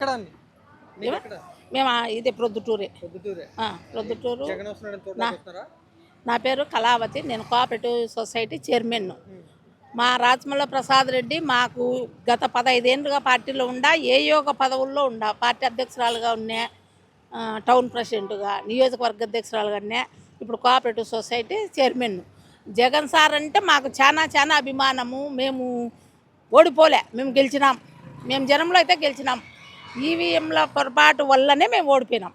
ఎక్కడ అండి? మీకెక్కడ? మేము ఇది ప్రొద్దుటూరే. పొద్దుటూరే. ప్రొద్దుటూరు. జగన్ వస్తున్నాడని తోటలో నా- చూస్తున్నారా? నా పేరు కళావతి. నేను కోఆపరేటివ్ సొసైటీ చైర్మన్. మా రాజమల్ల ప్రసాద్ రెడ్డి మాకు గత 15 ఏళ్ళుగా పార్టీలో ఉండా, ఏ యోగ పదవుల్లో ఉండా, పార్టీ అధ్యక్షురాలుగా ఉన్నా, టౌన్ ప్రెసిడెంట్గా, నియోజకవర్గ అధ్యక్షురాలుగా ఉన్నా, ఇప్పుడు cooperative society chairman. Jagan sir అంటే మాకు చాలా అభిమానము. మేము ఓడిపోలే, మేము గెలిచినాం. మేము జనంలో అయితే గెలిచినాం. ఈవీఎంల పొరపాటు వల్లనే మేము ఓడిపోయినాం.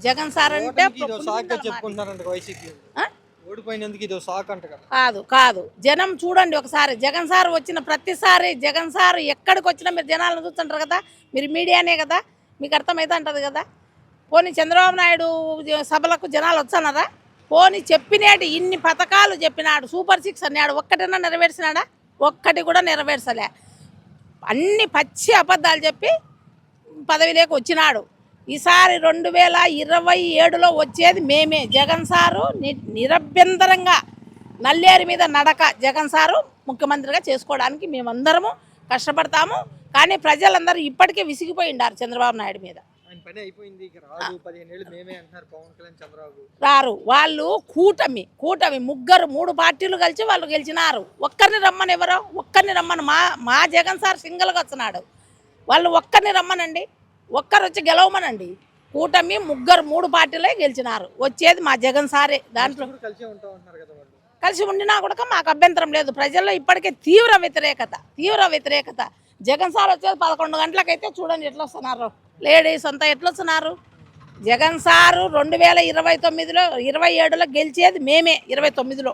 జగన్ సార్ అంటే ఓటమికి ఇదో సాకుగా చెప్పుకుంటున్నారంట వైసీపీ. ఆ? ఓడిపోయినందుకు ఇదో సాకు అంట కదా. కాదు జనం చూడండి ఒకసారి. జగన్ సార్ వచ్చిన ప్రతిసారి జగన్ సార్ ఎక్కడికి వచ్చినా మీరు జనాలను చూస్తుంటారు కదా, మీరు మీడియానే కదా, మీకు అర్థమైతే అంటది కదా. పోనీ చంద్రబాబు నాయుడు సభలకు జనాలు వచ్చానరా? పోనీ చెప్పినాడు, ఇన్ని పథకాలు చెప్పినాడు, సూపర్ 6 అన్నాడు, ఒక్కటైనా నెరవేర్చినాడా? ఒక్కటి కూడా నెరవేర్చలే. అన్ని పచ్చి అబద్ధాలు చెప్పి పదవిలోకి వచ్చినాడు. ఈసారి 2027లో వచ్చేది మేమే. జగన్ సారు నిరభ్యంతరంగా నల్లేరు మీద నడక జగన్ సారు ముఖ్యమంత్రిగా చేసుకోవడానికి మేమందరము కష్టపడతాము. కానీ ప్రజలందరూ ఇప్పటికే విసిగిపోయి ఉన్నారు చంద్రబాబు నాయుడు మీద. ఆయన పని అయిపోయింది, ఇక రాదు, 15 ఏళ్ళు మేమే అంటున్నారు పవన్ కళ్యాణ్, చంద్రబాబు. రారు వాళ్ళు. కూటమి ముగ్గురు 3 పార్టీలు కలిసి వాళ్ళు గెలిచినారు. ఒక్కరిని రమ్మని ఎవరో, ఒక్కరిని రమ్మని మా జగన్ సార్ సింగిల్గా వచ్చినాడు. వాళ్ళు ఒక్కరిని రమ్మనండి, ఒక్కరు వచ్చి గెలవమనండి. కూటమి 3 పార్టీలే గెలిచినారు. వచ్చేది మా జగన్ సారే. దాంట్లో కలిసే ఉంటాం అంటున్నారు కదా వాళ్ళు. కలిసి ఉండినా కూడా మాకు అభ్యంతరం లేదు. ప్రజల్లో ఇప్పటికే తీవ్ర వ్యతిరేకత. జగన్ సార్ వచ్చేది 11 గంటలకైతే చూడండి ఎట్లా వస్తున్నారు, లేడీస్ అంతా ఎట్లా వస్తున్నారు. జగన్ సారు 2029లో 27లో గెలిచేది మేమే. 29లో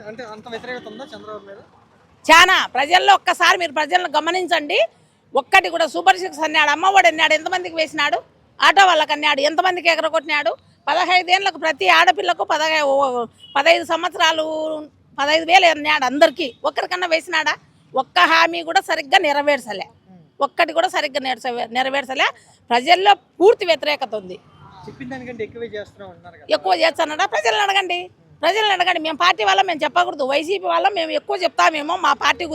అంటే అంత వ్యతిరేకత ఉందా చంద్రబాబు మీద? చాలా ప్రజల్లో. ఒక్కసారి మీరు ప్రజలను గమనించండి. ఒక్కటి కూడా సూపర్ 6 అన్నాడు, అమ్మఒడి అన్నాడు, ఎంతమందికి వేసినాడు? ఆటో వాళ్ళకి అన్నాడు, ఎంతమందికి ఎగరగొట్టినాడు? 15 ఏళ్ళకు ప్రతి ఆడపిల్లకు 15 సంవత్సరాలు 15,000 అన్నాడు అందరికీ. ఒక్కరికన్నా వేసినాడా? ఒక్క హామీ కూడా సరిగ్గా నెరవేర్చలే. ఒక్కటి కూడా సరిగ్గా నెరవేర్చలే. ప్రజల్లో పూర్తి వ్యతిరేకత ఉంది. చెప్పిన దానికంటే ఎక్కువే చేస్తున్నాం అంటున్నారు కదా. ఎక్కువ చేస్తానడా? ప్రజలను అడగండి. మేము పార్టీ వల్ల మేము చెప్పకూడదు. వైసీపీ వల్ల మేము ఎక్కువ చెప్తామేమో మా పార్టీ